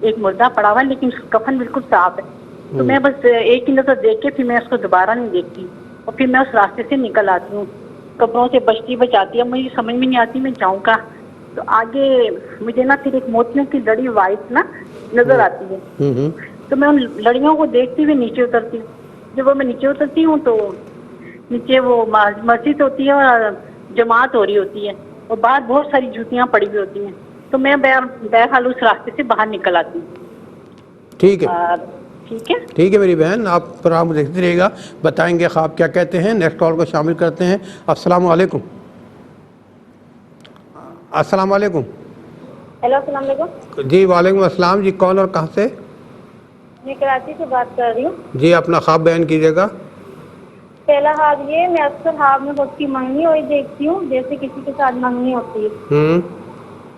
ایک مردہ پڑا ہوا ہے لیکن اس کا کفن بالکل صاف ہے. تو میں بس ایک ہی نظر دیکھ کے پھر میں اس کو دوبارہ نہیں دیکھتی اور پھر میں اس راستے سے نکل آتی ہوں. قبروں سے بچاتی ہے. مجھے سمجھ میں نہیں آتی میں جاؤں کا. تو آگے مجھے نا پھر ایک موتیوں کی لڑی وائٹ نا نظر آتی ہے. تو میں ان لڑیوں کو دیکھتی ہوئے نیچے اترتی ہوں. جب وہ میں نیچے اترتی ہوں تو نیچے وہ مسجد ہوتی ہے اور جماعت ہو رہی ہوتی ہے اور باہر بہت ساری جوتیاں پڑی ہوئی ہوتی ہیں. تو میں بہرحال اس راستے سے باہر نکل آتی ہوں. ٹھیک ہے ٹھیک ہے ٹھیک ہے میری بہن, آپ پروگرام دیکھتے رہیے گا, بتائیں گے خواب کیا کہتے ہیں. نیکسٹ کال کو شامل کرتے ہیں. السلام علیکم. السلام علیکم. ہیلو السلام علیکم. جی وعلیکم السلام. جی کون اور کہاں سے؟ میں کراچی سے بات کر رہی ہوں. جی اپنا خواب بیان کیجیے گا. پہلا خواب یہ, میں اکثر خواب میں خود کی منگنی ہوئی دیکھتی ہوں جیسے کسی کے ساتھ منگنی ہوتی ہے.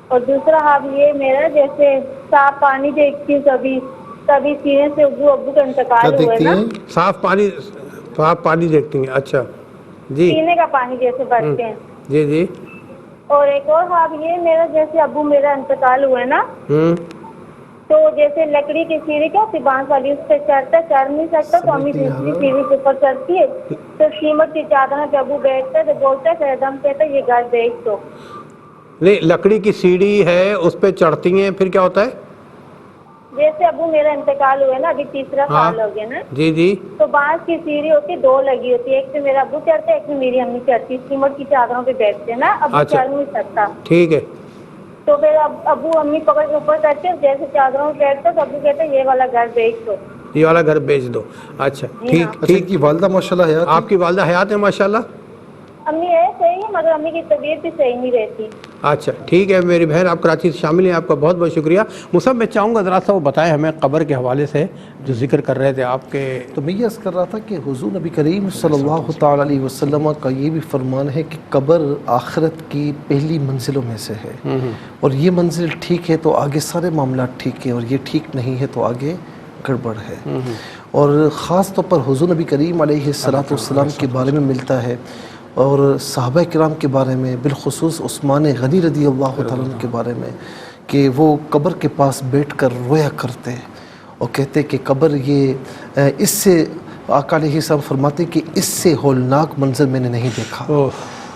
اور دوسرا خواب یہ میرا, جیسے صاف پانی دیکھتی ہوں کبھی سینے سے ابو کا انتقال ہوئے نا, صاف پانی دیکھتی ہیں. اچھا جی. پینے کا پانی جیسے بھرتے ہیں. جی جی. اور ایک اور خواب یہ میرا, جیسے ابو میرا انتقال ہوئے نا, تو جیسے لکڑی کی سیڑھی کیا ہوتی بانس والی, اس پہ چڑھ نہیں سکتا تو امی دوسری سیڑھی کے اوپر چڑھتی ہے. تو قیمت کی چادر پہ ابو بیٹھتا ہے تو بولتا ہے دم کہتا ہے یہ گھر بیچ دو. نہیں, لکڑی کی سیڑھی ہے اس پہ چڑھتی ہیں, پھر کیا ہوتا ہے؟ جیسے ابو میرا انتقال ہوئے نا, ابھی تیسرا سال ہو گیا نا. جی جی. تو بانس کی سیڑھی ہوتی, دو لگی ہوتی ہے, ایک سے میرا ابو چڑھتا ہے, ایک سے میری امی چڑھتی ہے. قیمت کی چادروں پہ بیٹھتے ہیں نا, ابو چڑھ نہیں سکتا. ٹھیک ہے. تو پھر ابو امی پکڑ کے اوپر کرتے, جیسے چادروں پہ بیٹھتے تو ابو کہتے ہیں یہ والا گھر بیچ دو. یہ والا گھر بیچ دو. اچھا ٹھیک ٹھیک. کی والدہ ماشاءاللہ حیات, آپ کی والدہ حیات ہے ماشاءاللہ. امی ہے صحیح ہے, مگر امی کی طبیعت بھی صحیح نہیں رہتی. اچھا ٹھیک ہے میری بہن, آپ کراچی سے شامل ہیں, آپ کا بہت بہت شکریہ. مصعب میں چاہوں گا ذرا سا وہ بتائیں ہمیں قبر کے حوالے سے جو ذکر کر رہے تھے آپ کے. تو میں یہ عرض کر رہا تھا کہ حضور نبی کریم صلی اللہ تعالیٰ علیہ وسلم کا یہ بھی فرمان ہے کہ قبر آخرت کی پہلی منزلوں میں سے ہے, اور یہ منزل ٹھیک ہے تو آگے سارے معاملات ٹھیک ہے, اور یہ ٹھیک نہیں ہے تو آگے گڑبڑ ہے. اور خاص طور پر حضور نبی کریم علیہ السلام کے بارے میں ملتا ہے, اور صحابہ کرام کے بارے میں, بالخصوص عثمان غنی رضی اللہ تعالیٰ عنہ کے بارے میں, کہ وہ قبر کے پاس بیٹھ کر رویا کرتے اور کہتے کہ قبر یہ اس سے, آقا علیہ السلام فرماتے کہ اس سے ہولناک منظر میں نے نہیں دیکھا.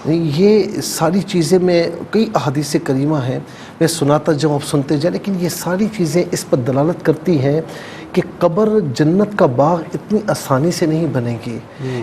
یہ ساری چیزیں میں, کئی احادیث کریمہ ہیں, میں سناتا جاؤں آپ سنتے جائیں, لیکن یہ ساری چیزیں اس پر دلالت کرتی ہیں کہ قبر جنت کا باغ اتنی آسانی سے نہیں بنے گی.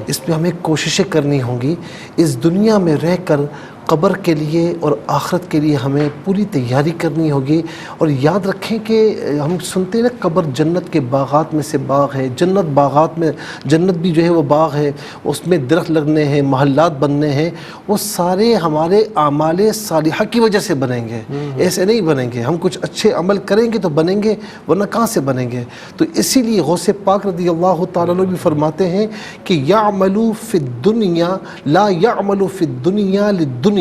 اس پہ ہمیں کوششیں کرنی ہوں گی. اس دنیا میں رہ کر قبر کے لیے اور آخرت کے لیے ہمیں پوری تیاری کرنی ہوگی. اور یاد رکھیں کہ ہم سنتے ہیں نا قبر جنت کے باغات میں سے باغ ہے. جنت باغات میں, جنت بھی جو ہے وہ باغ ہے, اس میں درخت لگنے ہیں, محلات بننے ہیں, وہ سارے ہمارے اعمال صالحہ کی وجہ سے بنیں گے. ایسے نہیں بنیں گے, ہم کچھ اچھے عمل کریں گے تو بنیں گے, ورنہ کہاں سے بنیں گے. تو اسی لیے غوث پاک رضی اللہ تعالیٰ عنہ بھی فرماتے ہیں کہ یعملوا فی الدنیا لا یعملوا فی الدنیا للدنیا,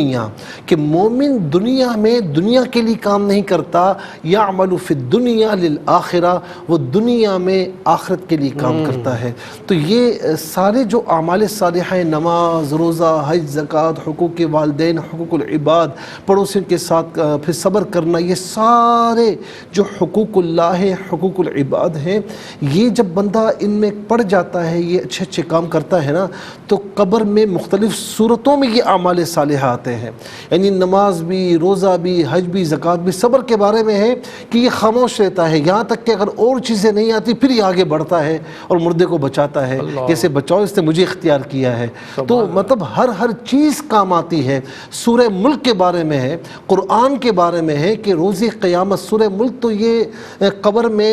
کہ مومن دنیا میں دنیا کے لیے کام نہیں کرتا, یعمل فی الدنیا للآخرہ, وہ دنیا میں آخرت کے لیے کام کرتا ہے. تو یہ سارے جو اعمال صالحہ, نماز, روزہ, حج, زکوٰۃ, حقوق والدین, حقوق العباد, پڑوسیوں کے ساتھ پھر صبر کرنا, یہ سارے جو حقوق اللہ ہے, حقوق العباد ہیں, یہ جب بندہ ان میں پڑ جاتا ہے, یہ اچھے اچھے کام کرتا ہے نا, تو قبر میں مختلف صورتوں میں یہ اعمال صالحہ آتے ہیں. یعنی نماز بھی, روزہ بھی, حج بھی, زکوٰۃ بھی. صبر کے بارے میں ہے کہ یہ خاموش رہتا ہے, یہاں تک کہ اگر اور چیزیں نہیں آتی پھر یہ آگے بڑھتا ہے اور مردے کو بچاتا ہے, جیسے بچاؤ اس نے مجھے اختیار کیا ہے. تو مطلب ہر چیز کام آتی ہے. سورہ ملک کے بارے میں ہے, قرآن کے بارے میں ہے کہ روز قیامت, سورہ ملک تو یہ قبر میں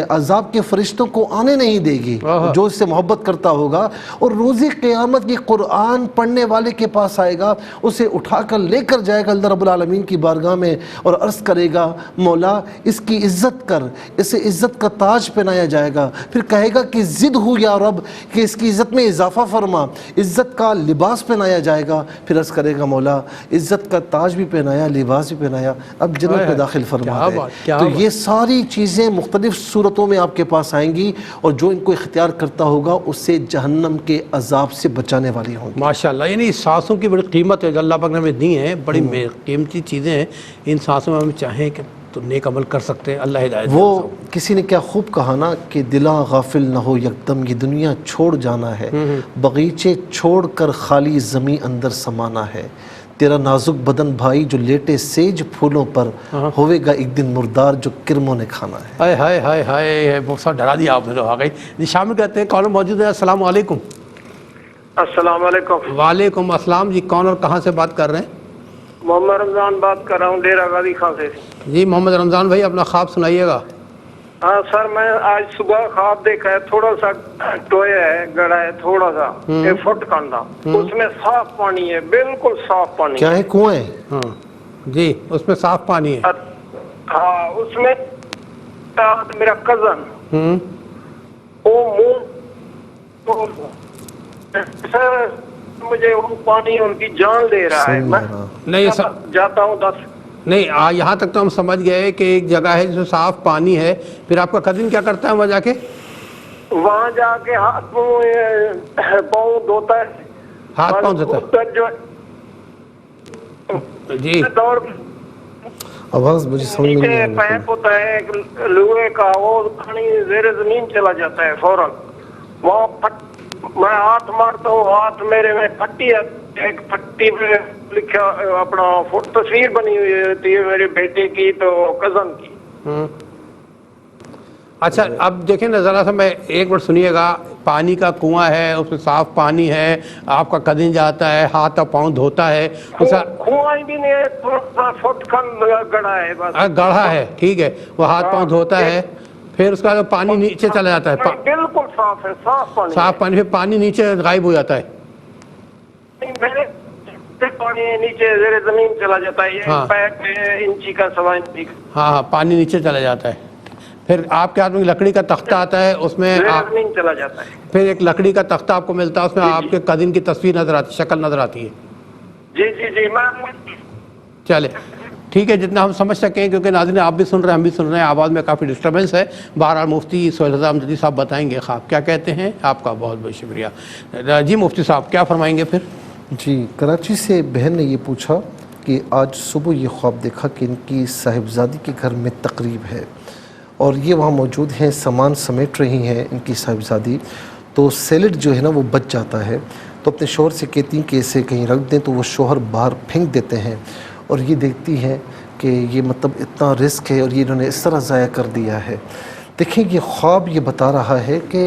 عذاب کے فرشتوں کو آنے نہیں دے گی جو اس سے محبت کرتا ہوگا, اور روز قیامت یہ قرآن پڑھنے والے کے پاس آئے گا, اسے اٹھا کر لے کر جائے گا اللہ رب العالمین کی بارگاہ میں, اور عرض کرے گا مولا اس کی عزت کر, اسے عزت کا تاج پہنایا جائے گا. پھر کہے گا کہ زد ہو یا رب, کہ اس کی عزت میں اضافہ فرما, عزت کا لباس پہنایا جائے گا. پھر عرض کرے گا مولا عزت کا تاج بھی پہنایا, لباس بھی پہنایا, اب جنت میں داخل فرما دے. تو یہ ساری چیزیں مختلف صورتوں میں آپ کے پاس آئیں گی, اور جو ان کو اختیار کرتا ہوگا اس سے جہنم کے عذاب سے بچانے والی ہوں گی. ماشاءاللہ. یعنی سانسوں کی بڑی قیمت ہے جو اللہ پاک نے ہمیں دی ہیں, بڑی قیمتی چیزیں ہیں. ان سانسوں میں ہم چاہیں کہ تو نیک عمل کر سکتے ہیں. اللہ ہدایت. وہ کسی نے کیا خوب کہا نا کہ دلاں غافل نہ ہو یکدم یہ دنیا چھوڑ جانا ہے، بغیچے چھوڑ کر خالی زمیں اندر سمانا ہے، تیرا نازک بدن بھائی جو لیٹے سیج پھولوں پر ہوئے گا ایک دن مردار جو کرموں نے کھانا ہے. ہائے ہائے ہائے ہائے، بہت سا ڈرا دیا آپ نے تو. آ گئی جی. شامل کہتے ہیں کالر موجود ہے. السلام علیکم. السلام علیکم. وعلیکم السلام جی. کون اور کہاں سے بات کر رہے ہیں؟ محمد رمضان بات کر رہا ہوں ڈیرہ غازی خان سے. جی محمد رمضان بھائی اپنا خواب سنائیے گا. ہاں سر، میں آج صبح خواب دیکھا ہے، تھوڑا سا ٹویا ہے، گڑا ہے تھوڑا سا 1 فٹ کندھا، اس میں صاف پانی ہے، بالکل صاف پانی. کیا ہے؟ کنواں ہے؟ ہاں جی، اس میں صاف پانی ہے. ہاں اس میں میرا کزن وہ منہ سر مجھے وہ پانی ان کی جان لے رہا ہے. میں نہیں جاتا ہوں 10 نہیں یہاں تک تو ہم سمجھ گئے کہ ایک جگہ ہے جس میں صاف پانی ہے. پھر آپ کا کزن کیا کرتا ہے وہاں جا کے؟ وہاں جا کے ہاتھ پاؤں دھوتا ہے. ہاتھ پاؤں دھوتا جو جی. دوڑ آواز مجھے سمجھ نہیں نیچے آ رہی. پیپ ہوتا ہے ایک لوہے کا، وہ پانی زیر زمین چلا جاتا ہے فوراً. وہاں میں ہاتھ مارتا ہوں، ہاتھ میرے میں پھٹی ہے، ایک پھٹی پہ لکھا اپنا تصویر بنی ہوئی ہوتی ہے میرے بیٹے کی تو کزن کی. اچھا اب دیکھیں نا ذرا سا، میں ایک بار سنیے گا. پانی کا کنواں ہے، اس میں صاف پانی ہے، آپ کا کزن جاتا ہے ہاتھ اور پاؤں دھوتا ہے. کنواں بھی نہیں ہے، تھوڑا سا فٹ کھن گڑھا ہے بس. گڑھا ہے، ٹھیک ہے. وہ ہاتھ پاؤں دھوتا ہے، پھر اس کا پانی نیچے چلا جاتا ہے. بالکل صاف ہے، صاف پانی. صاف پانی، پھر پانی نیچے غائب ہو جاتا ہے. پانی نیچے زیر زمین چلا جاتا ہے. یہ پیپ انچی کا 1.25 انچی کا. ہاں پانی نیچے چلا جاتا ہے. پھر آپ کے ہاتھ میں لکڑی کا تختہ آتا ہے، اس میں زمین چلا جاتا ہے. پھر ایک لکڑی کا تختہ آپ کو ملتا ہے، اس میں آپ کے کزن کی تصویر نظر آتی، شکل نظر آتی ہے. جی جی جی. چلے ٹھیک ہے، جتنا ہم سمجھ سکیں، کیونکہ ناظرین آپ بھی سن رہے ہیں، ہم بھی سن رہے ہیں، آواز میں کافی ڈسٹربنس ہے. بہرحال مفتی سہیل رضا امجدی صاحب بتائیں گے خواب کیا کہتے ہیں. آپ کا بہت بہت شکریہ. جی مفتی صاحب کیا فرمائیں گے پھر؟ جی، کراچی سے بہن نے یہ پوچھا کہ آج صبح یہ خواب دیکھا کہ ان کی صاحبزادی کے گھر میں تقریب ہے اور یہ وہاں موجود ہیں، سامان سمیٹ رہی ہیں ان کی صاحبزادی. تو سیلڈ جو ہے نا وہ بچ جاتا ہے، تو اپنے شوہر سے کہتی ہیں کہ اسے کہیں رکھ دیں، تو وہ شوہر باہر پھینک دیتے ہیں اور یہ دیکھتی ہیں کہ یہ مطلب اتنا رزق ہے اور یہ انہوں نے اس طرح ضائع کر دیا ہے. دیکھیں یہ خواب یہ بتا رہا ہے کہ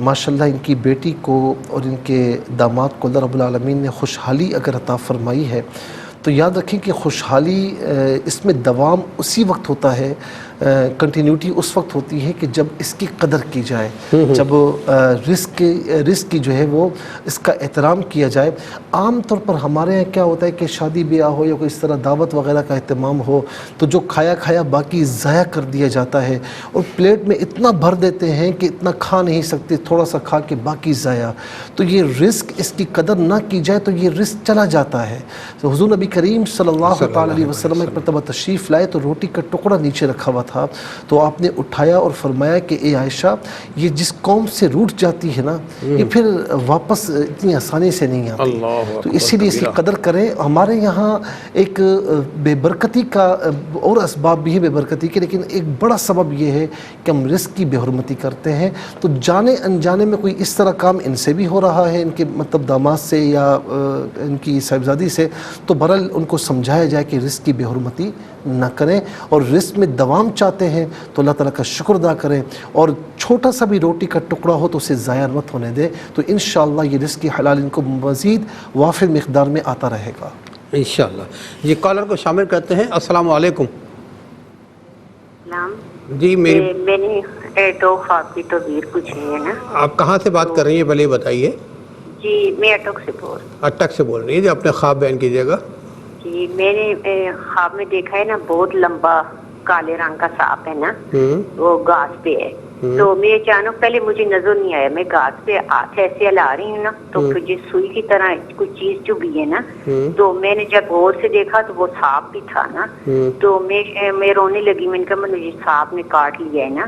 ماشاءاللہ ان کی بیٹی کو اور ان کے داماد کو اللہ رب العالمین نے خوشحالی اگر عطا فرمائی ہے تو یاد رکھیں کہ خوشحالی اس میں دوام اسی وقت ہوتا ہے، کنٹینیوٹی اس وقت ہوتی ہے کہ جب اس کی قدر کی جائے، جب رزق کی جو ہے وہ اس کا احترام کیا جائے. عام طور پر ہمارے یہاں کیا ہوتا ہے کہ شادی بیاہ ہو یا کوئی اس طرح دعوت وغیرہ کا اہتمام ہو تو جو کھایا باقی ضائع کر دیا جاتا ہے اور پلیٹ میں اتنا بھر دیتے ہیں کہ اتنا کھا نہیں سکتے، تھوڑا سا کھا کے باقی ضائع. تو یہ رزق اس کی قدر نہ کی جائے تو یہ رزق چلا جاتا ہے. تو حضور نبی کریم صلی اللہ تعالی علیہ وسلم ایک مرتبہ تشریف لائے تو روٹی کا ٹکڑا نیچے رکھا ہوا تھا، تو آپ نے اٹھایا اور فرمایا کہ اے عائشہ، یہ جس قوم سے روٹ جاتی ہے نا یہ پھر واپس اتنی آسانی سے نہیں آتی، تو اسی لیے اس کی قدر کریں. ہمارے یہاں ایک بے برکتی کا اور اسباب بھی ہے بے برکتی کے، لیکن ایک بڑا سبب یہ ہے کہ ہم رزق کی بے حرمتی کرتے ہیں. تو جانے انجانے میں کوئی اس طرح کام ان سے بھی ہو رہا ہے، ان کے مطلب داماد سے یا ان کی صاحبزادی سے، تو برحال ان کو سمجھایا جائے کہ رزق کی بے حرمتی نہ کریں اور رزق میں دوام چاہتے ہیں تو اللہ تعالیٰ کا شکر ادا کریں اور چھوٹا سا بھی روٹی کا ٹکڑا ہو تو اسے ضائع مت ہونے دیں. تو انشاءاللہ یہ رزق کی حلال ان کو مزید وافر مقدار میں آتا رہے گا انشاءاللہ. یہ کالر کو شامل کرتے ہیں. السلام علیکم. جی میں نے 2 خواب کی تعبیر پوچھی ہے نا. آپ کہاں سے بات کر رہی ہیں پہلے بتائیے؟ جی میں اٹک سے بول رہی ہیں. جی اپنے خواب بیان کیجیے گا. جی میں نے خواب میں دیکھا ہے نا، بہت لمبا کالے رنگ کا سانپ ہے نا، وہ گھاس پہ ہے. تو میں اچانک پہلے مجھے نظر نہیں آیا، میں گھاس پہ ہاتھ ایسے ہلا رہی ہوں نا تو مجھے سوئی کی طرح کچھ چیز چبھی ہے نا. تو میں نے جب غور سے دیکھا تو وہ سانپ بھی تھا نا. تو میں رونے لگی، میں نے کہا مجھے سانپ نے کاٹ لیا ہے نا.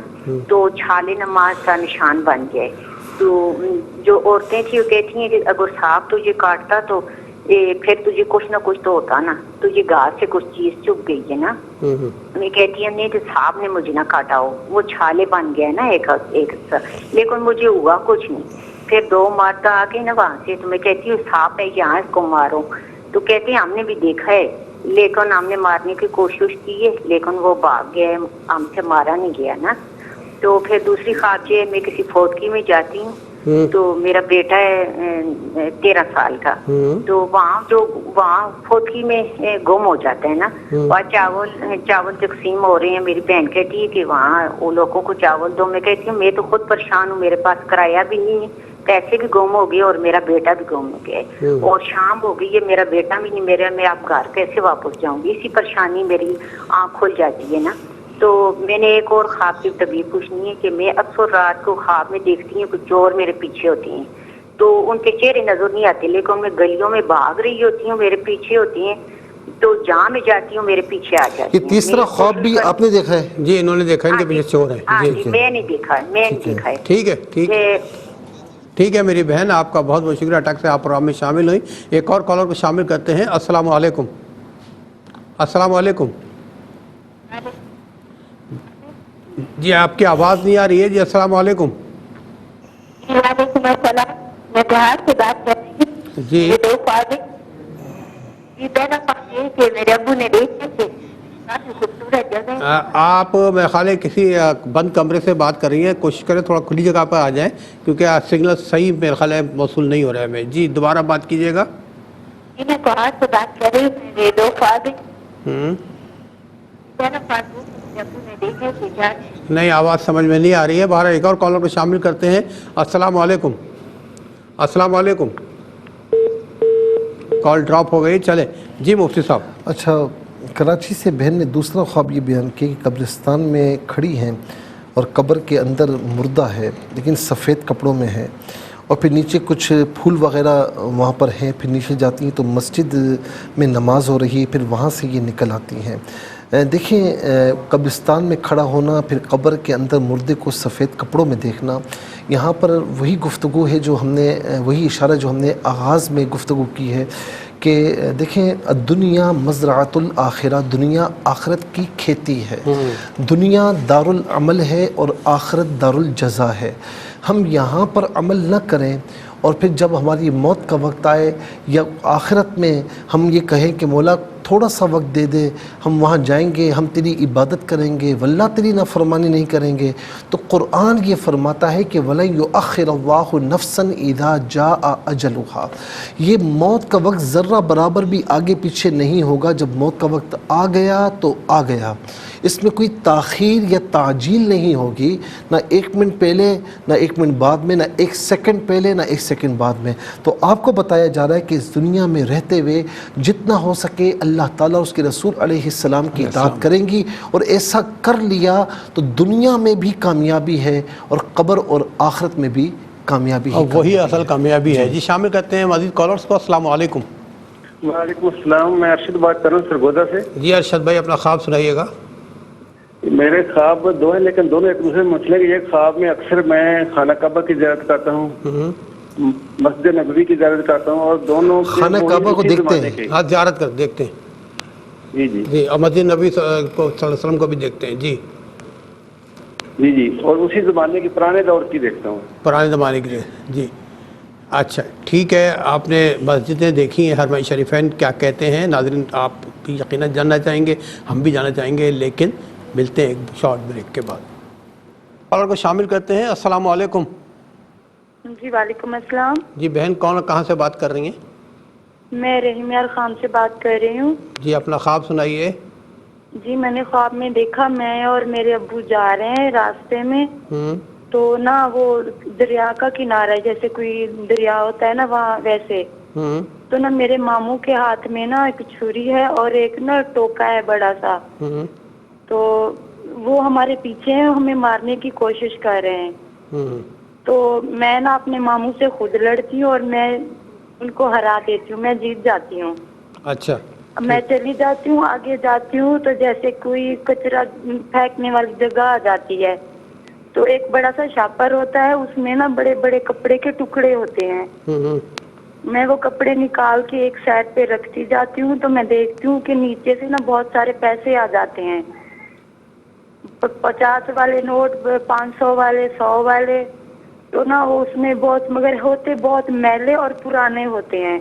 تو چھالے نماز کا نشان بن گئے. تو جو عورتیں تھیں وہ کہتی ہیں کہ اگر سانپ تجھے کاٹتا تو پھر تجھے کچھ نہ کچھ تو ہوتا نا, تجھے گھاس سے کچھ چیز چپ گئی ہے نا. میں کہتی ہوں نہیں تو سانپ نے مجھے نہ کاٹا ہو, وہ چھالے بن گیا نا ایک لیکن مجھے ہوا کچھ نہیں. پھر 2 مرد آ گئے نا وہاں سے, تو میں کہتی ہوں سانپ ہے یہاں, اس کو مارو. تو کہتے ہیں ہم نے بھی دیکھا ہے لیکن ہم نے مارنے کی کوشش کی ہے لیکن وہ بھاگ گیا ہے, ہم سے مارا نہیں گیا نا. تو پھر دوسری خواب یہ ہے میں کسی فوتکی میں جاتی ہوں تو میرا بیٹا ہے 13 سال کا, تو وہاں فوتکی میں گم ہو جاتا ہے نا. اور چاول تقسیم ہو رہے ہیں, میری بہن کہتی ہے کہ وہاں وہ لوگوں کو چاول دو. میں کہتی ہوں میں تو خود پریشان ہوں, میرے پاس کرایہ بھی نہیں ہے, پیسے بھی گم ہو گئے اور میرا بیٹا بھی گم ہو گیا ہے, اور شام ہو گئی ہے, میرا بیٹا بھی نہیں, میں اب گھر کیسے واپس جاؤں گی. اسی پریشانی میری آنکھ کھل جاتی ہے نا. تو میں نے ایک اور خواب کی تعبیر پوچھنی ہے کہ میں اکثر رات کو خواب میں دیکھتی ہوں کہ چور میرے پیچھے ہوتے ہیں, تو ان کے چہرے نظر نہیں آتے لیکن میں گلیوں میں بھاگ رہی ہوتی ہوں, میرے پیچھے ہوتی ہیں, تو جہاں میں جاتی ہوں میرے پیچھے آ جاتی یہ ہیں. تیسرا خواب بھی آپ نے دیکھا ہے؟ جی انہوں نے دیکھا ان کے پیچھے چور ہے. ہاں جی جی میں نہیں دیکھا, میں نہیں دیکھا ہے. ٹھیک ہے, ٹھیک ہے میری بہن, آپ کا بہت بہت شکریہ اٹک سے آپ پروگرام میں شامل ہوئی. ایک اور کالر کو شامل کرتے ہیں. السلام علیکم. السلام علیکم. جی آپ کی آواز نہیں آ رہی ہے. جی السلام علیکم. وعلیکم السلام, میں بہار سے بات کر رہی ہوں. جی میرے 2 خواب ہیں. یہ پہلا خواب یہ کہ میرے ابو نے دیکھا کہ کافی خوبصورت جگہ ہے. آپ میرے خیال ہے کسی بند کمرے سے بات کر رہی ہیں, کوشش کریں تھوڑا کھلی جگہ پر آ جائیں کیونکہ سگنل صحیح میرے خیال ہے موصول نہیں ہو رہا ہے ہمیں. جی دوبارہ بات کیجیے گا. میں بہار سے بات کر رہی ہوں. میرے 2 خواب ہیں. پہلا خواب یہ کہ میرے ابو نے دیکھا کہ نہیں آواز سمجھ میں نہیں آ رہی ہے. باہر ایک اور کالر کو شامل کرتے ہیں. السلام علیکم. السلام علیکم. کال ڈراپ ہو گئی. چلے جی مفتی صاحب. اچھا, کراچی سے بہن نے دوسرا خواب یہ بیان کیا کہ قبرستان میں کھڑی ہیں اور قبر کے اندر مردہ ہے لیکن سفید کپڑوں میں ہے, اور پھر نیچے کچھ پھول وغیرہ وہاں پر ہیں. پھر نیچے جاتی ہیں تو مسجد میں نماز ہو رہی ہے, پھر وہاں سے یہ نکل آتی ہیں. دیکھیں قبرستان میں کھڑا ہونا, پھر قبر کے اندر مردے کو سفید کپڑوں میں دیکھنا, یہاں پر وہی گفتگو ہے جو ہم نے, وہی اشارہ جو ہم نے آغاز میں گفتگو کی ہے کہ دیکھیں دنیا مزرعۃ الآخرہ, دنیا آخرت کی کھیتی ہے. دنیا دار العمل ہے اور آخرت دار الجزا ہے. ہم یہاں پر عمل نہ کریں اور پھر جب ہماری موت کا وقت آئے یا آخرت میں ہم یہ کہیں کہ مولا تھوڑا سا وقت دے دے, ہم وہاں جائیں گے, ہم تیری عبادت کریں گے, واللہ تیری نافرمانی نہیں کریں گے. تو قرآن یہ فرماتا ہے کہ وَلَن يُؤَخِّرَ اللَّهُ نَفْسًا إِذَا جَاءَ أَجَلُهَا, یہ موت کا وقت ذرہ برابر بھی آگے پیچھے نہیں ہوگا. جب موت کا وقت آ گیا تو آ گیا, اس میں کوئی تاخیر یا تعجیل نہیں ہوگی, نہ 1 منٹ پہلے نہ 1 منٹ بعد میں, نہ 1 سیکنڈ پہلے نہ 1 سیکنڈ بعد میں. تو آپ کو بتایا جا رہا ہے کہ اس دنیا میں رہتے ہوئے جتنا ہو سکے اللہ تعالیٰ اس کے رسول علیہ السلام کی اطاعت کریں گی, اور ایسا کر لیا تو دنیا میں بھی کامیابی ہے اور قبر اور آخرت میں بھی کامیابی ہے. وہی اصل کامیابی ہے. جی شامل کرتے ہیں مزید کالرز کو. السلام علیکم. وعلیکم السلام, میں ارشد بات کر رہا ہوں سرگودا سے. جی ارشد بھائی اپنا خواب سنائیے گا. میرے خواب 2 ہیں لیکن دونوں ایک دوسرے میں متعلق. ایک خواب میں اکثر میں خانہ کعبہ کی زیارت کرتا ہوں, مسجد نبوی کی زیارت کرتا ہوں, اور دونوں خانہ کعبہ کو دیکھتے ہیں, ہاں زیارت کر دیکھتے ہیں. جی جی جی اور مسجد نبی صلی اللہ علیہ وسلم کو بھی دیکھتے ہیں. جی جی جی, اور اسی زمانے کی پرانے دور کی دیکھتا ہوں, پرانے زمانے کے لیے. جی اچھا ٹھیک ہے, آپ نے مسجدیں دیکھی ہیں, حرمین شریفین کیا کہتے ہیں. ناظرین آپ بھی یقیناً جاننا چاہیں گے, ہم بھی جاننا چاہیں گے, لیکن ملتے ہیں ایک شارٹ بریک کے بعد. اور کو شامل کرتے ہیں. السلام علیکم. جی وعلیکم السلام. جی بہن کون کہاں سے بات کر رہی ہیں؟ میں رحیم یار خان سے بات کر رہی ہوں. جی اپنا خواب سنائیے. جی میں نے خواب میں دیکھا میں اور میرے ابو جا رہے ہیں راستے میں, تو نا وہ دریا کا کنارہ ہے, جیسے کوئی دریا ہوتا ہے نا وہاں ویسے. تو نا میرے ماموں کے ہاتھ میں نا ایک چھری ہے اور ایک نا ٹوکا ہے بڑا سا. تو وہ ہمارے پیچھے ہیں, ہمیں مارنے کی کوشش کر رہے ہیں. تو میں نا اپنے ماموں سے خود لڑتی ہوں اور میں ان کو ہرا دیتی ہوں, میں جیت جاتی ہوں. اچھا میں چلی جاتی ہوں, آگے جاتی ہوں تو جیسے کوئی کچرا پھینکنے والی جگہ آ جاتی ہے, تو ایک بڑا سا شاپر ہوتا ہے, اس میں نا بڑے بڑے کپڑے کے ٹکڑے ہوتے ہیں. میں وہ کپڑے نکال کے ایک سائڈ پہ رکھتی جاتی ہوں تو میں دیکھتی ہوں کہ نیچے سے نا بہت سارے پیسے آ جاتے ہیں, 50 والے نوٹ, 500 والے, 100 والے, تو نا وہ اس میں بہت, مگر ہوتے بہت میلے اور پرانے ہوتے ہیں.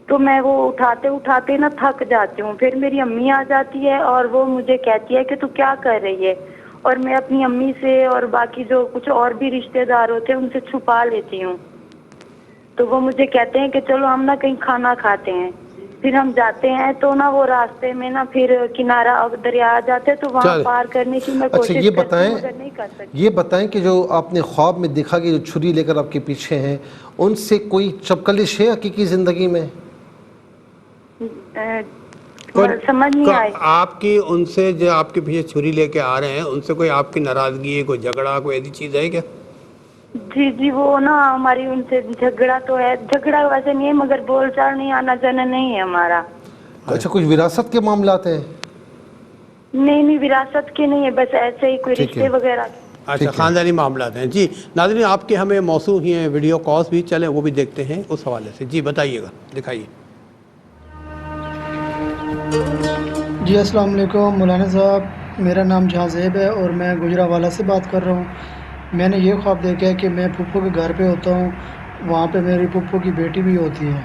تو میں وہ اٹھاتے نا تھک جاتی ہوں. پھر میری امی آ جاتی ہے اور وہ مجھے کہتی ہے کہ تو کیا کر رہی ہے, اور میں اپنی امی سے اور باقی جو کچھ اور بھی رشتے دار ہوتے ہیں ان سے چھپا لیتی ہوں. تو وہ مجھے کہتے ہیں کہ چلو ہم نا کہیں کھانا کھاتے ہیں. پھر ہم جاتے ہیں تو نا وہ راستے میں نا پھر کنارہ دریا آ جاتے ہیں تو وہاں پار کرنے کی میں اچھا کوشش کرتی ہوں مگر نہیں کر سکتی. یہ بتائیں کہ جو آپ نے خواب میں دیکھا کہ جو چھری لے کر آپ کے پیچھے ہیں, ان سے کوئی چپکلش ہے حقیقی زندگی میں؟ سمجھ نہیں آئی. آپ کی ان سے جو آپ کے پیچھے چھری لے کے آ رہے ہیں ان سے کوئی آپ کی ناراضگی ہے, کوئی جھگڑا, کوئی ایسی چیز ہے کیا؟ جی وہ نا ہماری ان سے جھگڑا تو ہے, جھگڑا ویسے نہیں ہے مگر بول چال نہیں, آنا جانا نہیں ہے ہمارا. اچھا کچھ وراثت کے معاملات ہیں؟ نہیں وراثت کے نہیں ہے, بس ایسے ہی کوئی ٹھیک ہے. رشتے وغیرہ. اچھا خاندانی معاملات ہیں. جی ناظرین آپ کے ہمیں موصول ہی ہیں ویڈیو کالس بھی, چلیں وہ بھی دیکھتے ہیں اس حوالے سے. جی بتائیے گا, دکھائیے. جی السلام علیکم مولانا صاحب, میرا نام جہاں زیب ہے اور میں گجرانوالہ سے بات کر رہا ہوں. میں نے یہ خواب دیکھا ہے کہ میں پھپھو کے گھر پہ ہوتا ہوں, وہاں پہ میری پھپھو کی بیٹی بھی ہوتی ہے.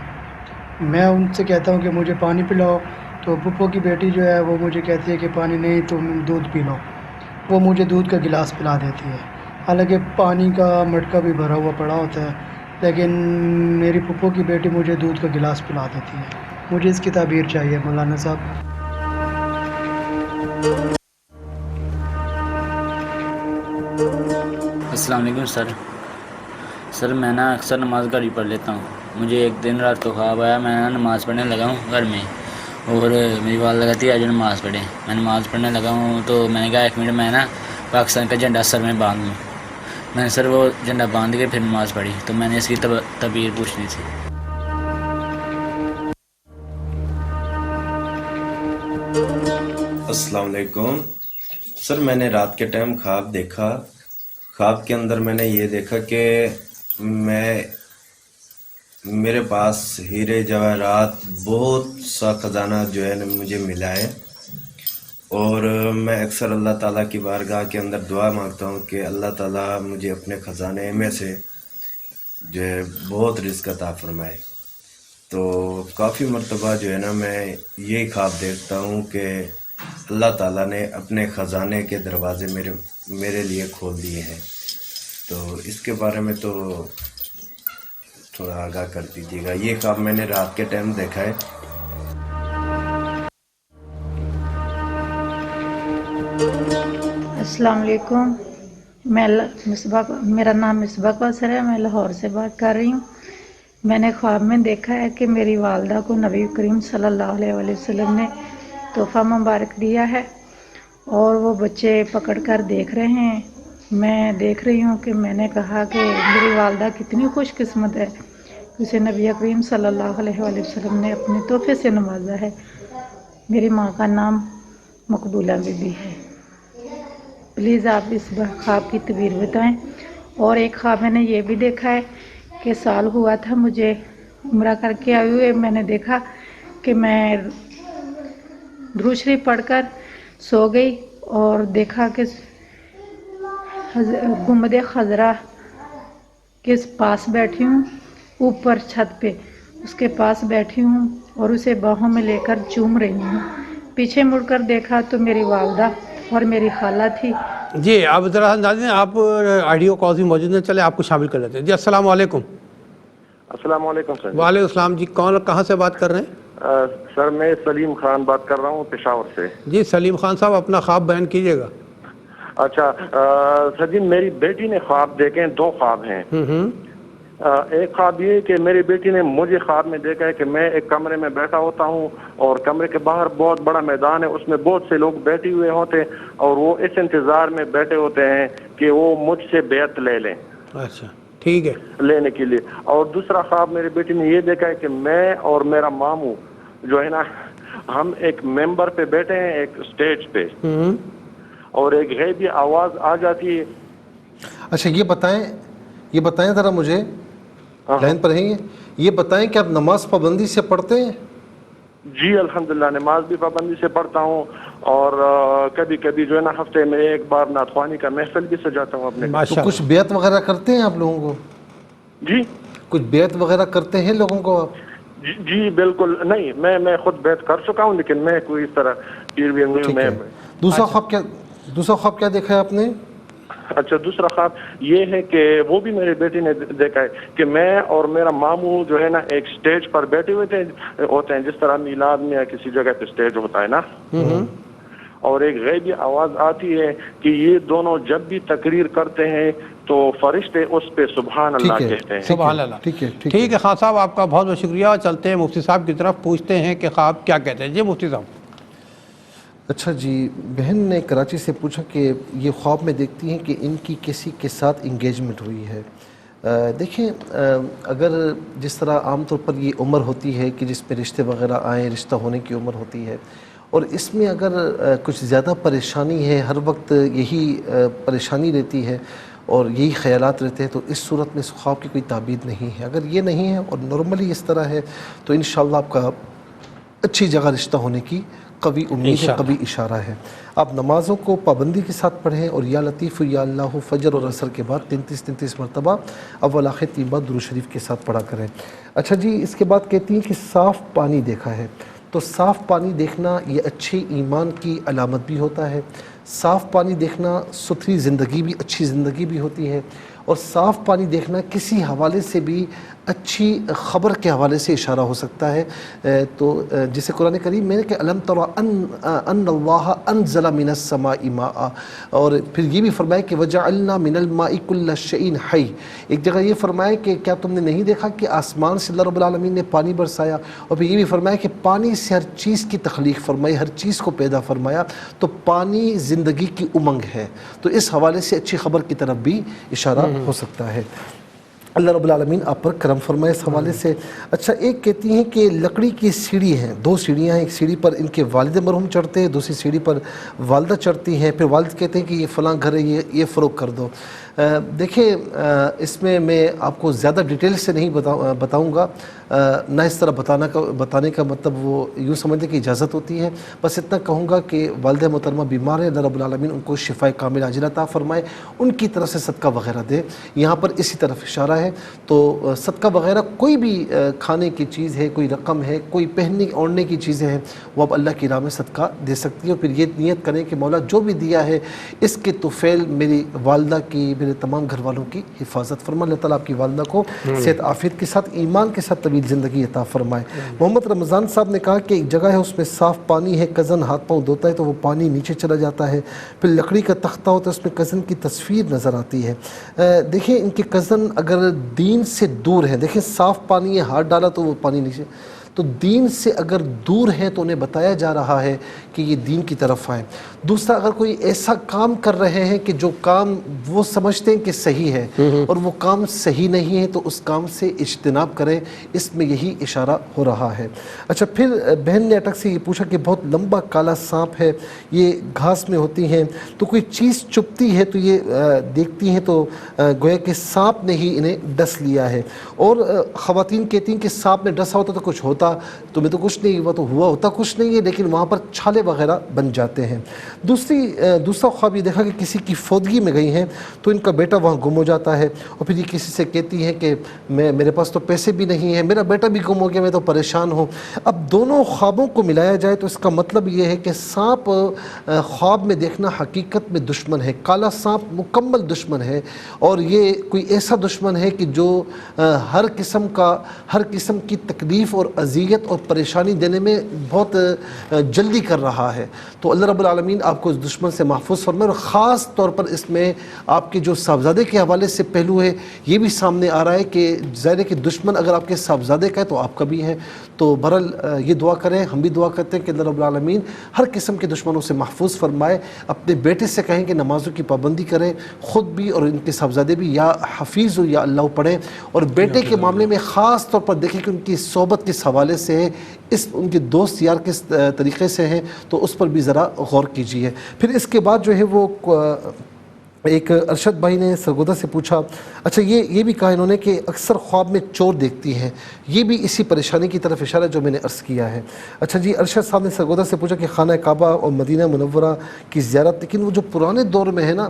میں ان سے کہتا ہوں کہ مجھے پانی پلاؤ, تو پھپھو کی بیٹی جو ہے وہ مجھے کہتی ہے کہ پانی نہیں تم دودھ پی لو. وہ مجھے دودھ کا گلاس پلا دیتی ہے, حالانکہ پانی کا مٹکا بھی بھرا ہوا پڑا ہوتا ہے, لیکن میری پھپھو کی بیٹی مجھے دودھ کا گلاس پلا دیتی ہے. مجھے اس کی تعبیر چاہیے مولانا صاحب. السلام علیکم سر میں نا اکثر نماز گھر ہی پڑھ لیتا ہوں. مجھے ایک دن رات کو خواب آیا, میں نا نماز پڑھنے لگا ہوں گھر میں, اور میری والدہ کہتی ہے آج نماز پڑھیں. میں نماز پڑھنے لگا ہوں تو میں نے کہا 1 منٹ میں نا پاکستان کا جھنڈا سر میں باندھ لوں. میں نے سر وہ جھنڈا باندھ کے پھر نماز پڑھی. تو میں نے اس کی تعبیر پوچھنی تھی. السلام علیکم سر, میں نے رات کے ٹائم خواب دیکھا. خواب کے اندر میں نے یہ دیکھا کہ میرے پاس ہیرے جواہرات بہت سا خزانہ جو ہے مجھے ملا ہے, اور میں اکثر اللہ تعالیٰ کی بارگاہ کے اندر دعا مانگتا ہوں کہ اللہ تعالیٰ مجھے اپنے خزانے میں سے جو ہے بہت رزق عطا فرمائے. تو کافی مرتبہ جو ہے نا میں یہی خواب دیکھتا ہوں کہ اللہ تعالیٰ نے اپنے خزانے کے دروازے میرے لیے کھول دیے ہیں. تو اس کے بارے میں تو تھوڑا آگاہ کر دیجیے گا. یہ خواب میں نے رات کے ٹائم دیکھا ہے. السلام علیکم, میرا نام مصباح کوثر ہے, میں لاہور سے بات کر رہی ہوں. میں نے خواب میں دیکھا ہے کہ میری والدہ کو نبی کریم صلی اللہ علیہ وسلم نے تحفہ مبارک دیا ہے, اور وہ بچے پکڑ کر دیکھ رہے ہیں. میں دیکھ رہی ہوں کہ میں نے کہا کہ میری والدہ کتنی خوش قسمت ہے, اسے نبی کریم صلی اللہ علیہ وسلم نے اپنے تحفے سے نوازا ہے. میری ماں کا نام مقبولہ بی بی ہے. پلیز آپ اس خواب کی تعبیر بتائیں. اور ایک خواب میں نے یہ بھی دیکھا ہے کہ سال ہوا تھا مجھے عمرہ کر کے آئے ہوئے, میں نے دیکھا کہ میں درود شریف پڑھ کر سو گئی اور دیکھا کہ گنبد خضرا کے پاس بیٹھی ہوں, اوپر چھت پہ اس کے پاس بیٹھی ہوں اور اسے باہوں میں لے کر چوم رہی ہوں. پیچھے مڑ کر دیکھا تو میری والدہ اور میری خالہ تھی. جی اب ذرا ناظرین آپ آڈیو کالز بھی موجود ہیں, چلے آپ کو شامل کر لیتے ہیں. جی السلام علیکم. السلام علیکم سر. وعلیکم السلام. جی کون, کہاں سے بات کر رہے ہیں؟ سر میں سلیم خان بات کر رہا ہوں پشاور سے. جی سلیم خان صاحب اپنا خواب بیان کیجیے گا. اچھا سر جی, میری بیٹی نے خواب دیکھے, 2 خواب ہیں. ایک خواب یہ کہ میری بیٹی نے مجھے خواب میں دیکھا ہے کہ میں ایک کمرے میں بیٹھا ہوتا ہوں اور کمرے کے باہر بہت بڑا میدان ہے, اس میں بہت سے لوگ بیٹھے ہوئے ہوتے ہیں اور وہ اس انتظار میں بیٹھے ہوتے ہیں کہ وہ مجھ سے بیعت لے لیں. اچھا ٹھیک ہے. لینے کے لیے. اور دوسرا خواب میری بیٹی نے یہ دیکھا ہے کہ میں اور میرا ماموں جو ہے نا, ہم ایک ممبر پہ بیٹھے ہیں ایک اسٹیج پہ, اور ایک غیبی آواز آ جاتی ہے. اچھا یہ بتائیں ذرا مجھے, لائن پر ہیں یہ بتائیں کہ آپ نماز پابندی سے پڑھتے ہیں؟ جی الحمدللہ نماز بھی پابندی سے پڑھتا ہوں، اور کبھی کبھی جو ہے نا ہفتے میں ایک بار نعت خوانی کا محفل بھی سجاتا ہوں اپنے۔ تو کچھ بیعت وغیرہ کرتے ہیں آپ لوگوں کو؟ جی کچھ بیعت وغیرہ کرتے ہیں لوگوں کو آپ؟ جی بالکل نہیں، میں خود بیعت کر چکا ہوں، لیکن میں کوئی اس طرح پیر بھی میں۔ دوسرا خواب کیا دیکھا ہے آپ نے؟ اچھا، دوسرا خواب یہ ہے کہ وہ بھی میری بیٹی نے دیکھا ہے کہ میں اور میرا ماموں جو ہے نا ایک سٹیج پر بیٹھے ہوتے ہیں جس طرح میلاد میں یا کسی جگہ پہ سٹیج ہوتا ہے نا، اور ایک غیبی آواز آتی ہے کہ یہ دونوں جب بھی تقریر کرتے ہیں تو فرشتے اس پہ سبحان اللہ کہتے ہیں۔ سبحان اللہ۔ ٹھیک ہے خان صاحب، آپ کا بہت بہت شکریہ۔ چلتے ہیں مفتی صاحب کی طرف، پوچھتے ہیں کہ خواب کیا کہتے ہیں۔ جی مفتی صاحب۔ اچھا جی، بہن نے کراچی سے پوچھا کہ یہ خواب میں دیکھتی ہیں کہ ان کی کسی کے ساتھ انگیجمنٹ ہوئی ہے۔ دیکھیں، اگر جس طرح عام طور پر یہ عمر ہوتی ہے کہ جس پہ رشتے وغیرہ آئیں، رشتہ ہونے کی عمر ہوتی ہے، اور اس میں اگر کچھ زیادہ پریشانی ہے، ہر وقت یہی پریشانی رہتی ہے اور یہی خیالات رہتے ہیں، تو اس صورت میں اس خواب کی کوئی تعبیر نہیں ہے۔ اگر یہ نہیں ہے اور نارملی اس طرح ہے تو انشاءاللہ آپ کا اچھی جگہ رشتہ ہونے کی قوی امید ہے، قوی اشارہ ہے۔ آپ نمازوں کو پابندی کے ساتھ پڑھیں اور یا لطیف یا اللہ فجر اور عصر کے بعد 33 مرتبہ اول آخر 3 بار درود شریف کے ساتھ پڑھا کریں۔ اچھا جی، اس کے بعد کہتی ہیں کہ صاف پانی دیکھا ہے، تو صاف پانی دیکھنا یہ اچھے ایمان کی علامت بھی ہوتا ہے۔ صاف پانی دیکھنا ستھری زندگی بھی، اچھی زندگی بھی ہوتی ہے، اور صاف پانی دیکھنا کسی حوالے سے بھی اچھی خبر کے حوالے سے اشارہ ہو سکتا ہے۔ تو جسے قرآن کریم میں نے کہ الم تر ان اللہ انزل من السماء ماء، اور پھر یہ بھی فرمایا کہ وجعلنا من الماء كل شيء حي۔ ایک جگہ یہ فرمایا کہ کیا تم نے نہیں دیکھا کہ آسمان سے اللہ رب العالمین نے پانی برسایا، اور پھر یہ بھی فرمایا کہ پانی سے ہر چیز کی تخلیق فرمائی، ہر چیز کو پیدا فرمایا، تو پانی زندگی کی امنگ ہے۔ تو اس حوالے سے اچھی خبر کی طرف بھی اشارہ ہو سکتا ہے۔ اللہ رب العالمین آپ پر کرم فرمائے اس حوالے سے۔ اچھا، ایک کہتی ہیں کہ لکڑی کی سیڑھی ہیں، 2 سیڑھیاں ہیں، ایک سیڑھی پر ان کے والد مرحوم چڑھتے ہیں، دوسری سیڑھی پر والدہ چڑھتی ہیں، پھر والد کہتے ہیں کہ یہ فلاں گھر ہے، یہ فروخت کر دو۔ دیکھیں، اس میں آپ کو زیادہ ڈیٹیل سے نہیں بتاؤں گا، نہ اس طرح بتانے کا مطلب وہ یوں سمجھتے کہ اجازت ہوتی ہے، بس اتنا کہوں گا کہ والدہ محترمہ بیمار ہے، اللہ رب العالمین ان کو شفائے کامل عاجلہ عطا فرمائے، ان کی طرف سے صدقہ وغیرہ دے۔ یہاں پر اسی طرف اشارہ ہے، تو صدقہ وغیرہ کوئی بھی کھانے کی چیز ہے، کوئی رقم ہے، کوئی پہننے اوڑھنے کی چیزیں ہیں، وہ اب اللہ کی راہ میں صدقہ دے سکتی ہے، اور پھر یہ نیت کریں کہ مولا جو بھی دیا ہے اس کے طفیل میری والدہ کی، میرے تمام گھر والوں کی حفاظت فرمائے۔ اللہ تعالیٰ آپ کی والدہ کو صحت عافیت کے ساتھ، ایمان کے ساتھ طویل زندگی عطا فرمائے۔ محمد رمضان صاحب نے کہا کہ ایک جگہ ہے اس میں صاف پانی ہے، کزن ہاتھ پاؤں دھوتا ہے تو وہ پانی نیچے چلا جاتا ہے، پھر لکڑی کا تختہ ہوتا ہے اس میں کزن کی تصویر نظر آتی ہے۔ دیکھیں، ان کے کزن اگر دین سے دور ہیں، دیکھیں صاف پانی ہے، ہاتھ ڈالا تو وہ پانی نیچے، تو دین سے اگر دور ہیں تو انہیں بتایا جا رہا ہے کہ یہ دین کی طرف آئیں۔ دوسرا، اگر کوئی ایسا کام کر رہے ہیں کہ جو کام وہ سمجھتے ہیں کہ صحیح ہے اور وہ کام صحیح نہیں ہے تو اس کام سے اجتناب کریں، اس میں یہی اشارہ ہو رہا ہے۔ اچھا، پھر بہن نے اٹک سے یہ پوچھا کہ بہت لمبا کالا سانپ ہے، یہ گھاس میں ہوتی ہیں، تو کوئی چیز چپتی ہے تو یہ دیکھتی ہیں تو گویا کہ سانپ نے ہی انہیں ڈس لیا ہے، اور خواتین کہتی ہیں کہ سانپ نے ڈسا ہوتا تو کچھ ہوتا، تمہیں تو کچھ نہیں ہوا، تو ہوا ہوتا کچھ نہیں ہے، لیکن وہاں پر چھالے وغیرہ بن جاتے ہیں۔ دوسرا خواب یہ دیکھا کہ کسی کی فوتگی میں گئی ہیں تو ان کا بیٹا وہاں گم ہو جاتا ہے، اور پھر یہ کسی سے کہتی ہیں کہ میرے پاس تو پیسے بھی نہیں ہیں، میرا بیٹا بھی گم ہو گیا، میں تو پریشان ہوں۔ اب دونوں خوابوں کو ملایا جائے تو اس کا مطلب یہ ہے کہ سانپ خواب میں دیکھنا حقیقت میں دشمن ہے، کالا سانپ مکمل دشمن ہے، اور یہ کوئی ایسا دشمن ہے کہ جو ہر قسم کی تکلیف اور اذیت اور پریشانی دینے میں بہت جلدی کر رہا ہے۔ تو اللہ رب العالمین آپ کو اس دشمن سے محفوظ فرمائے، اور خاص طور پر اس میں آپ کے جو صاحبزادے کے حوالے سے پہلو ہے یہ بھی سامنے آ رہا ہے کہ ظاہر ہے کہ دشمن اگر آپ کے صاحبزادے کا ہے تو آپ کا بھی ہے۔ تو بہرحال یہ دعا کریں، ہم بھی دعا کرتے ہیں کہ اللہ رب العالمین ہر قسم کے دشمنوں سے محفوظ فرمائے۔ اپنے بیٹے سے کہیں کہ نمازوں کی پابندی کریں، خود بھی اور ان کے صاحبزادے بھی یا حفیظ یا اللہ پڑھیں، اور بیٹے کے معاملے میں خاص طور پر دیکھیں کہ ان کی صحبت کس حوالے سے ہے، ان کے دوست یار کس طریقے سے ہیں، تو اس پر بھی ذرا غور کیجیے۔ پھر اس کے بعد جو ہے وہ ایک ارشد بھائی نے سرگودا سے پوچھا، اچھا یہ بھی کہا انہوں نے کہ اکثر خواب میں چور دیکھتی ہیں، یہ بھی اسی پریشانی کی طرف اشارہ جو میں نے عرض کیا ہے۔ اچھا جی، ارشد صاحب نے سرگودا سے پوچھا کہ خانہ کعبہ اور مدینہ منورہ کی زیارت، لیکن وہ جو پرانے دور میں ہے نا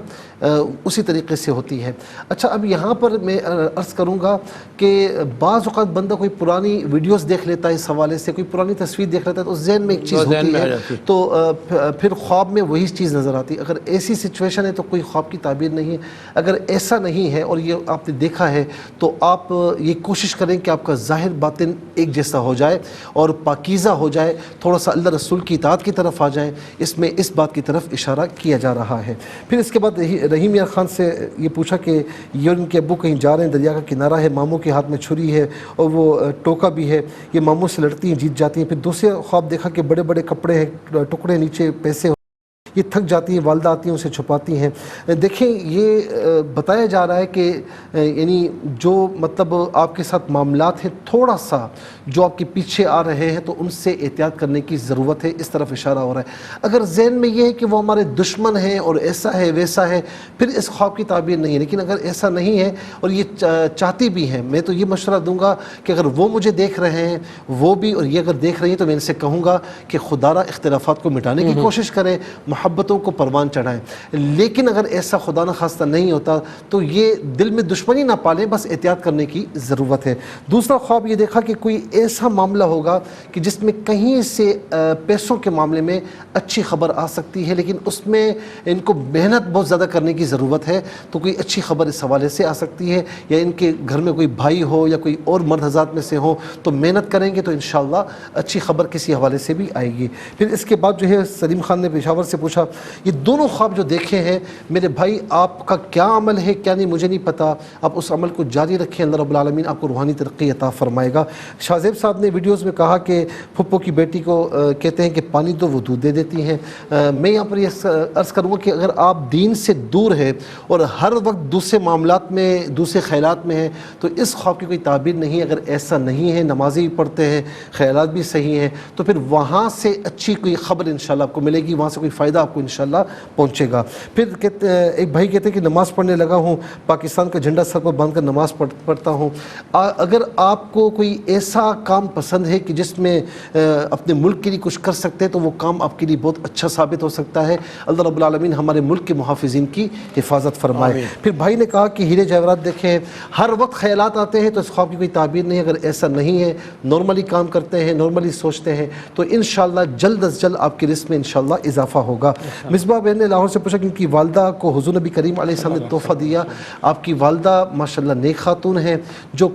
اسی طریقے سے ہوتی ہے۔ اچھا اب یہاں پر میں عرض کروں گا کہ بعض اوقات بندہ کوئی پرانی ویڈیوز دیکھ لیتا ہے، اس حوالے سے کوئی پرانی تصویر دیکھ لیتا ہے تو ذہن میں ایک چیز ہوتی ہے، تو پھر خواب میں وہی چیز نظر آتی ہے۔ اگر ایسی سچویشن ہے تو کوئی خواب کی تعبیر نہیں ہے۔ اگر ایسا نہیں ہے اور یہ آپ نے دیکھا ہے تو آپ یہ کوشش کریں کہ آپ کا ظاہر باطن ایک جیسا ہو جائے اور پاکیزہ ہو جائے، تھوڑا سا اللہ رسول کی اطاعت کی طرف آ جائے، اس میں اس بات کی طرف اشارہ کیا جا رہا ہے۔ پھر اس کے بعد رحیم یار خان سے یہ پوچھا کہ یہ ان کے ابو کہیں جا رہے ہیں، دریا کا کنارہ ہے، ماموں کے ہاتھ میں چھری ہے اور وہ ٹوکا بھی ہے، یہ ماموں سے لڑتی ہیں، جیت جاتی ہیں۔ پھر دوسرے خواب دیکھا کہ بڑے بڑے کپڑے ہیں، ٹکڑے نیچے پیسے، یہ تھک جاتی ہیں، والدہ آتی ہیں اسے چھپاتی ہیں۔ دیکھیں یہ بتایا جا رہا ہے کہ یعنی جو مطلب آپ کے ساتھ معاملات ہیں تھوڑا سا جو آپ کے پیچھے آ رہے ہیں تو ان سے احتیاط کرنے کی ضرورت ہے، اس طرف اشارہ ہو رہا ہے۔ اگر ذہن میں یہ ہے کہ وہ ہمارے دشمن ہیں اور ایسا ہے ویسا ہے، پھر اس خواب کی تعبیر نہیں ہے۔ لیکن اگر ایسا نہیں ہے اور یہ چاہتی بھی ہیں، میں تو یہ مشورہ دوں گا کہ اگر وہ مجھے دیکھ رہے ہیں، وہ بھی اور یہ اگر دیکھ رہی ہیں، تو میں ان سے کہوں گا کہ خدا را اختلافات کو مٹانے کی کوشش کریں، محبتوں کو پروان چڑھائیں۔ لیکن اگر ایسا خدا نخواستہ نہیں ہوتا تو یہ دل میں دشمنی نہ پالیں، بس احتیاط کرنے کی ضرورت ہے۔ دوسرا خواب یہ دیکھا کہ کوئی ایسا معاملہ ہوگا کہ جس میں کہیں سے پیسوں کے معاملے میں اچھی خبر آ سکتی ہے، لیکن اس میں ان کو محنت بہت زیادہ کرنے کی ضرورت ہے، تو کوئی اچھی خبر اس حوالے سے آ سکتی ہے، یا ان کے گھر میں کوئی بھائی ہو یا کوئی اور مرد حضرات میں سے ہو تو محنت کریں گے تو انشاءاللہ اچھی خبر کسی حوالے سے بھی آئے گی۔ پھر اس کے بعد جو ہے سلیم خان نے پشاور سے پوچھا، یہ دونوں خواب جو دیکھے ہیں میرے بھائی، آپ کا کیا عمل ہے کیا نہیں مجھے نہیں پتا، آپ اس عمل کو جاری رکھیں، اللہ رب العالمین آپ کو روحانی ترقی عطا فرمائے گا۔ شاہ زیب صاحب نے ویڈیوز میں کہا کہ پھپھو کی بیٹی کو کہتے ہیں کہ پانی دو، وہ دودھ دے دیتی ہیں۔ میں یہاں پر یہ عرض کروں گا کہ اگر آپ دین سے دور ہے اور ہر وقت دوسرے معاملات میں، دوسرے خیالات میں ہیں، تو اس خواب کی کوئی تعبیر نہیں ہے۔ اگر ایسا نہیں ہے، نمازیں بھی پڑھتے ہیں، خیالات بھی صحیح ہیں، تو پھر وہاں سے اچھی کوئی خبر انشاءاللہ آپ کو ملے گی، وہاں سے کوئی فائدہ آپ کو انشاءاللہ پہنچے گا۔ پھر ایک بھائی کہتے ہیں کہ نماز پڑھنے لگا ہوں، پاکستان کا جھنڈا سر پر باندھ کر نماز پڑھتا ہوں۔ اگر آپ کو کوئی ایسا کام پسند ہے کہ جس میں اپنے ملک کے لیے کچھ کر سکتے ہیں تو وہ کام آپ کے لیے بہت اچھا ثابت ہو سکتا ہے۔ اللہ رب العالمین ہمارے ملک کے محافظین کی حفاظت فرمائے۔ پھر بھائی نے کہا کہ ہیرے جواہرات دیکھیں، ہر وقت خیالات آتے ہیں تو اس خواب کی کوئی تعبیر نہیں ہے۔ اگر ایسا نہیں ہے، نارملی کام کرتے ہیں، نارملی سوچتے ہیں، تو انشاءاللہ جلد از جلد آپ کی رزق میں انشاءاللہ اضافہ ہوگا۔ مصباح بہن نے لاہور سے پوچھا کہ ان کی والدہ کو حضور نبی کریم علیہ السلام نے تحفہ دیا، آپ کی والدہ ماشاءاللہ نیک خاتون ہیں، جو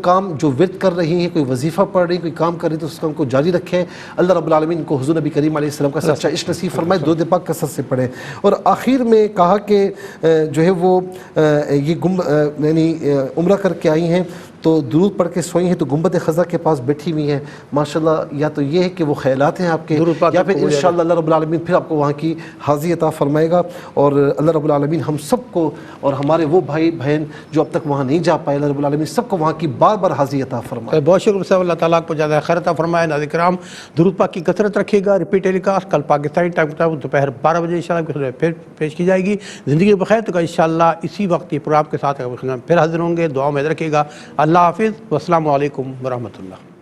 ورد کر رہی ہیں، کوئی وظیفہ پڑھ رہی ہیں، کوئی کام کر رہی ہیں، تو اس کام کو جاری رکھیں۔ اللہ رب العالمین کو حضور نبی کریم علیہ السلام کا سچا عشق نصیب فرمائے، درود پاک کثرت سے پڑھیں۔ اور آخر میں کہا کہ جو ہے وہ یہ یعنی عمرہ کر کے آئی ہیں تو درود پڑھ کے سوئی ہیں تو گنبد خضرا کے پاس بیٹھی ہوئی ہیں، ماشاءاللہ یا تو یہ ہے کہ وہ خیالات ہیں آپ کے، یا پھر انشاءاللہ اللہ رب العالمین پھر آپ کو وہاں کی حاضری عطا فرمائے گا۔ اور اللہ رب العالمین ہم سب کو اور ہمارے وہ بھائی بہن جو اب تک وہاں نہیں جا پائے، اللہ رب العالمین سب کو وہاں کی بار بار حاضری عطا فرمائے۔ بہت شکریہ صاحب، اللہ تعالیٰ کو زیادہ خیر عطا فرمائے۔ ناظرین کرام، درود پاک کی کثرت رکھیے گا۔ ریپیٹ ٹیلی کاسٹ کل پاکستانی ٹائم کے دوپہر 12 بجے انشاءاللہ پھر پیش کی جائے گی۔ زندگی بخیر تو انشاءاللہ اسی وقت یہ پروگرام کے ساتھ پھر حاضر ہوں گے۔ دعاؤں میں یاد رکھیے گا۔ اللہ حافظ، والسلام علیکم ورحمۃ اللہ۔